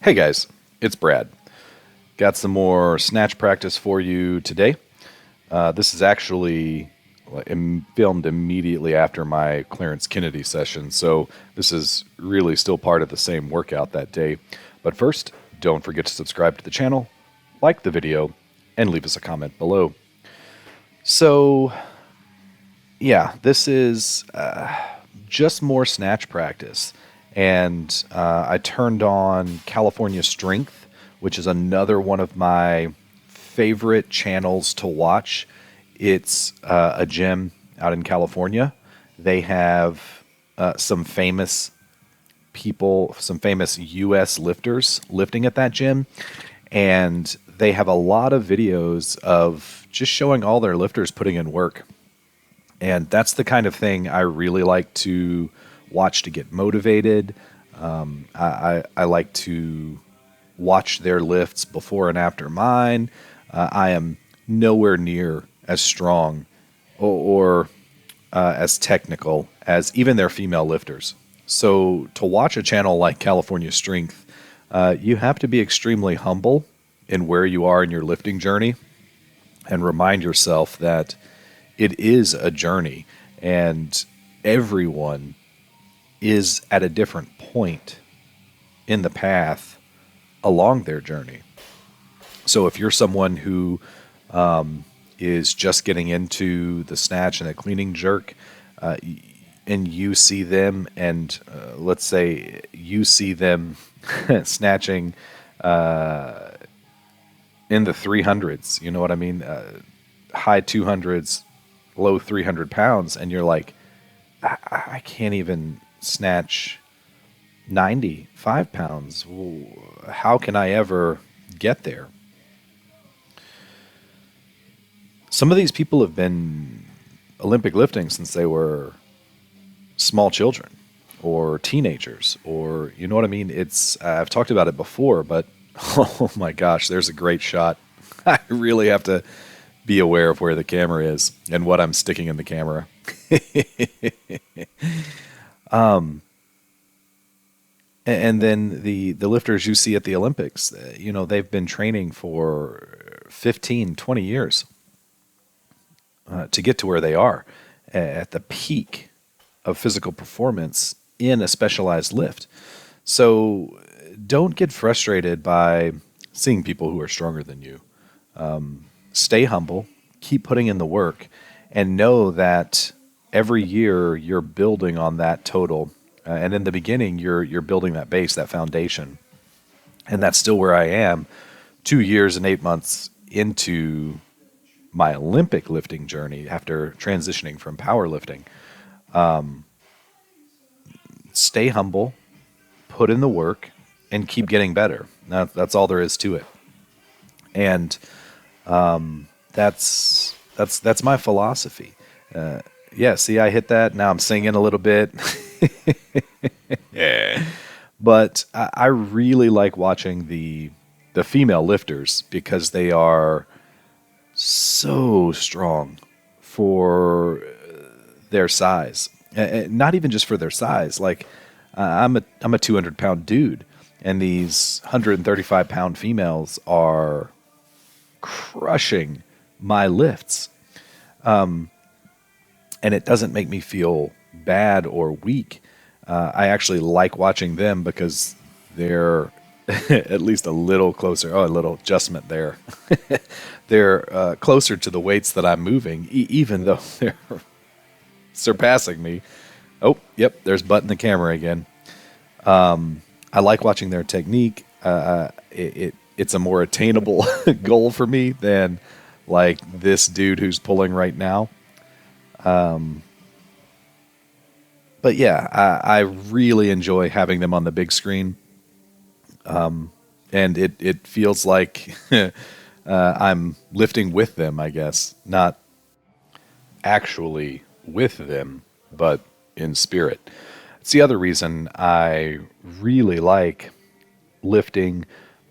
Hey guys, it's Brad. Got some more snatch practice for you today. This is actually filmed immediately after my Clarence Kennedy session, so this is really still part of the same workout that day. But first, don't forget to subscribe to the channel, like the video, and leave us a comment below. So, yeah, this is just more snatch practice. And I turned on California Strength, which is another one of my favorite channels to watch. It's a gym out in California. They have some famous people, some famous U.S. lifters lifting at that gym. And they have a lot of videos of just showing all their lifters putting in work. And that's the kind of thing I really like to watch to get motivated. I like to watch their lifts before and after mine. I am nowhere near as strong or as technical as even their female lifters. So to watch a channel like California Strength, you have to be extremely humble in where you are in your lifting journey and remind yourself that it is a journey and everyone is at a different point in the path along their journey. So if you're someone who is just getting into the snatch and the cleaning jerk, and you see them, and let's say you see them snatching in the 300s, you know what I mean? High 200s, low 300 pounds, and you're like, I can't even snatch 95 pounds. How can I ever get there? Some of these people have been Olympic lifting since they were small children or teenagers, or you know what I mean? It's I've talked about it before, but oh my gosh, there's a great shot. I really have to be aware of where the camera is and what I'm sticking in the camera. And then the lifters you see at the Olympics, you know, they've been training for 15, 20 years to get to where they are at the peak of physical performance in a specialized lift. So don't get frustrated by seeing people who are stronger than you. Stay humble, keep putting in the work, and know that every year you're building on that total. And in the beginning, you're building that base, that foundation. And that's still where I am 2 years and 8 months into my Olympic lifting journey after transitioning from powerlifting. Stay humble, put in the work, and keep getting better. That's all there is to it. And that's my philosophy. Yeah, see, I hit that. Now I'm singing a little bit. Yeah. But I really like watching the female lifters because they are so strong for their size. Not even just for their size. Like I'm a 200-pound dude, and these 135-pound females are crushing my lifts. And it doesn't make me feel bad or weak. I actually like watching them because they're at least a little closer. Oh, a little adjustment there. They're closer to the weights that I'm moving, even though they're surpassing me. Oh, yep, there's button the camera again. I like watching their technique. It's a more attainable goal for me than like this dude who's pulling right now. But yeah, I really enjoy having them on the big screen. And it feels like I'm lifting with them, I guess. Not actually with them, but in spirit. It's the other reason I really like lifting,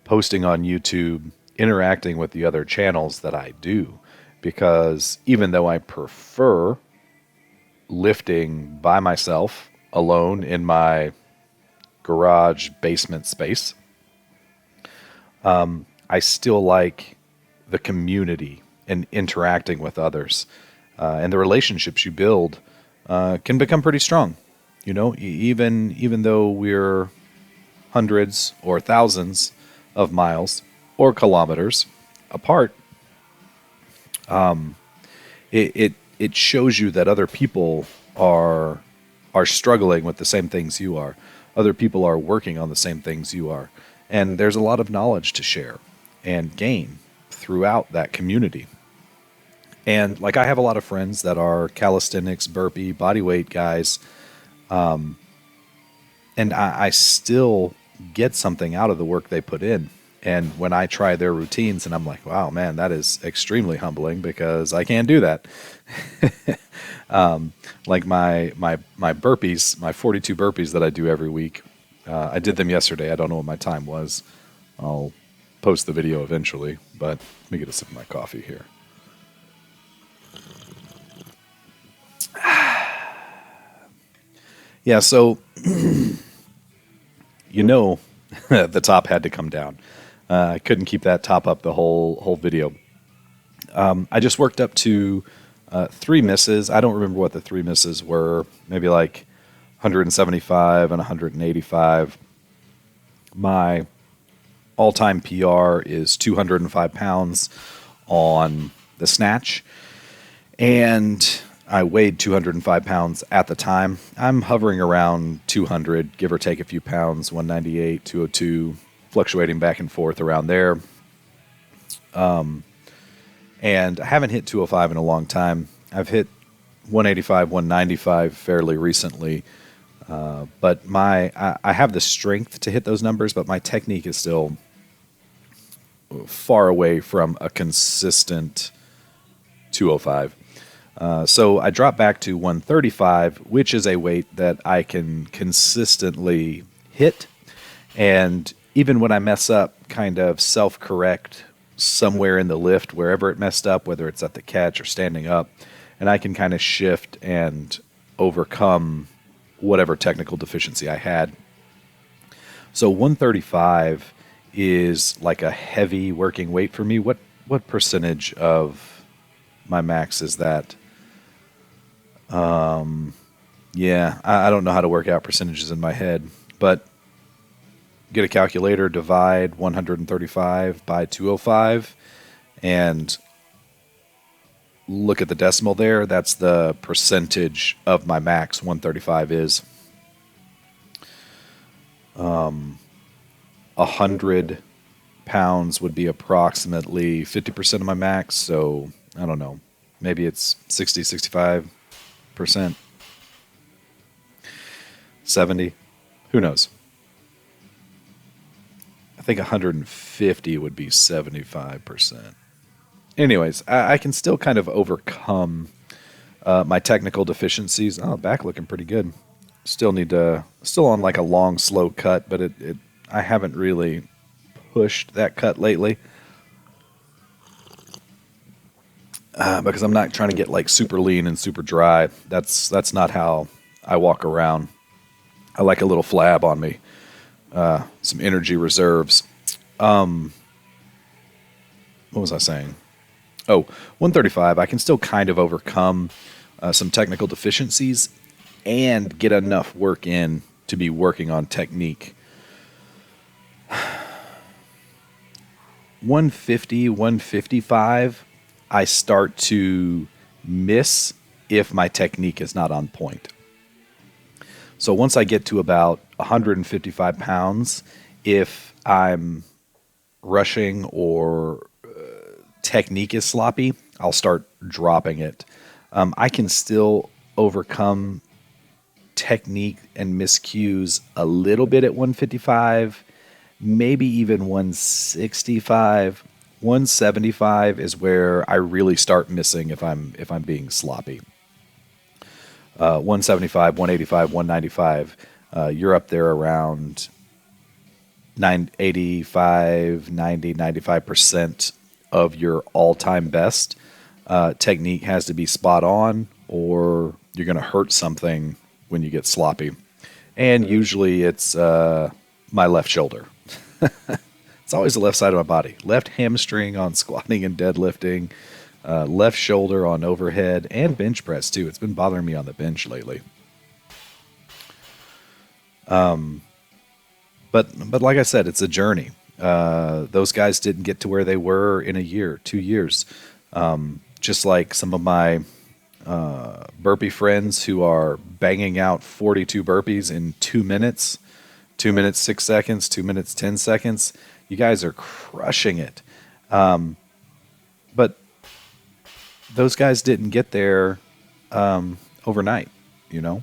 posting on YouTube, interacting with the other channels that I do. Because even though I prefer lifting by myself, alone in my garage basement space, I still like the community and interacting with others, and the relationships you build can become pretty strong. Even though we're hundreds or thousands of miles or kilometers apart, it shows you that other people are struggling with the same things you are. Other people are working on the same things you are. And there's a lot of knowledge to share and gain throughout that community. And like I have a lot of friends that are calisthenics, burpee, body weight guys, and I still get something out of the work they put in. And when I try their routines, and I'm like, wow, man, that is extremely humbling because I can't do that. Like my burpees, my 42 burpees that I do every week. I did them yesterday. I don't know what my time was. I'll post the video eventually, but let me get a sip of my coffee here. Yeah, so the top had to come down. I couldn't keep that top up the whole video. I just worked up to 3 misses. I don't remember what the 3 misses were. Maybe like 175 and 185. My all-time PR is 205 pounds on the snatch, and I weighed 205 pounds at the time. I'm hovering around 200, give or take a few pounds, 198, 202, fluctuating back and forth around there. And I haven't hit 205 in a long time. I've hit 185, 195 fairly recently. But I have the strength to hit those numbers, but my technique is still far away from a consistent 205. So I dropped back to 135, which is a weight that I can consistently hit. And even when I mess up, kind of self-correct somewhere in the lift, wherever it messed up, whether it's at the catch or standing up, and I can kind of shift and overcome whatever technical deficiency I had. So 135 is like a heavy working weight for me. What percentage of my max is that? Yeah, I don't know how to work out percentages in my head, but get a calculator, divide 135 by 205, and look at the decimal there. That's the percentage of my max 135 is. 100 pounds would be approximately 50% of my max, so I don't know. Maybe it's 60, 65%. 70. Who knows? I think 150 would be 75%. Anyways, I can still kind of overcome my technical deficiencies. Oh, back looking pretty good. Still on like a long, slow cut, but I haven't really pushed that cut lately. Because I'm not trying to get like super lean and super dry. That's not how I walk around. I like a little flab on me. Some energy reserves. What was I saying? Oh, 135. I can still kind of overcome some technical deficiencies and get enough work in to be working on technique. 150, 155, I start to miss if my technique is not on point. So once I get to about 155 pounds, if I'm rushing or technique is sloppy, I'll start dropping it. I can still overcome technique and miscues a little bit at 155, maybe even 165. 175 is where I really start missing if I'm being sloppy. 175, 185, 195, you're up there around 85, 90, 95% of your all-time best. Technique has to be spot on, or you're going to hurt something when you get sloppy. And usually it's my left shoulder. It's always the left side of my body. Left hamstring on squatting and deadlifting, left shoulder on overhead, and bench press too. It's been bothering me on the bench lately. But like I said, it's a journey. Those guys didn't get to where they were in a year, 2 years. Just like some of my burpee friends who are banging out 42 burpees in 2 minutes, 2 minutes, 6 seconds, 2 minutes, 10 seconds. You guys are crushing it. But those guys didn't get there overnight, you know?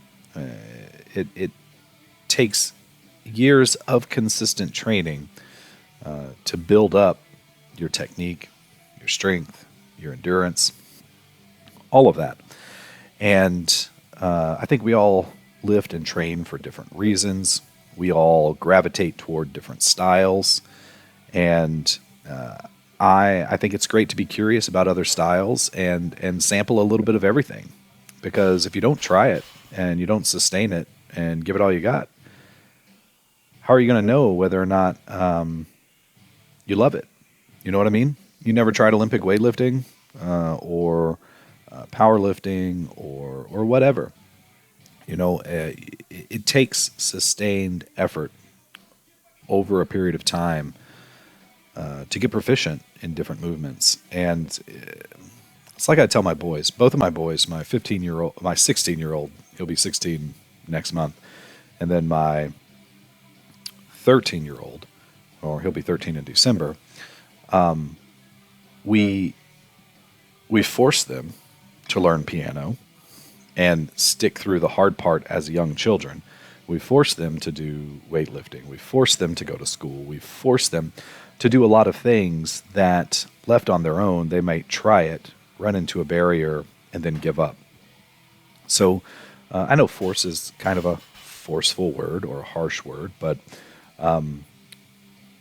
It takes years of consistent training to build up your technique, your strength, your endurance, all of that. And I think we all lift and train for different reasons. We all gravitate toward different styles. And I think it's great to be curious about other styles and sample a little bit of everything. Because if you don't try it and you don't sustain it and give it all you got, how are you going to know whether or not you love it? You know what I mean? You never tried Olympic weightlifting or powerlifting or whatever. You know, it takes sustained effort over a period of time to get proficient in different movements. And it's like I tell my boys, both of my boys, my 15-year-old, my 16-year-old, he'll be 16 next month, and then my 13-year-old, or he'll be 13 in December. We force them to learn piano and stick through the hard part as young children. We force them to do weightlifting. We force them to go to school. We force them to do a lot of things that, left on their own, they might try it, run into a barrier, and then give up. So I know force is kind of a forceful word or a harsh word, but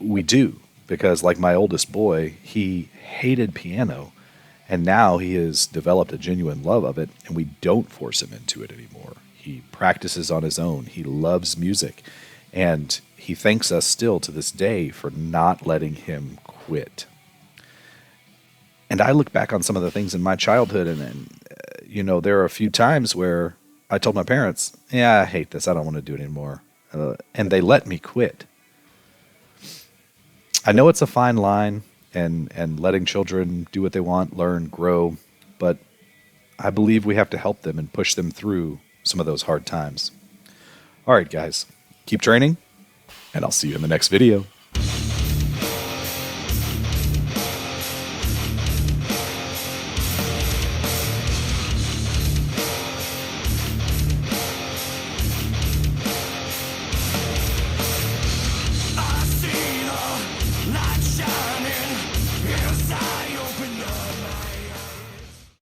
we do, because like my oldest boy, he hated piano, and now he has developed a genuine love of it, and we don't force him into it anymore. He practices on his own. He loves music, and he thanks us still to this day for not letting him quit. And I look back on some of the things in my childhood, and you know, there are a few times where I told my parents, yeah, I hate this. I don't want to do it anymore. And they let me quit. I know it's a fine line, and letting children do what they want, learn, grow, but I believe we have to help them and push them through some of those hard times. All right, guys, keep training, and I'll see you in the next video.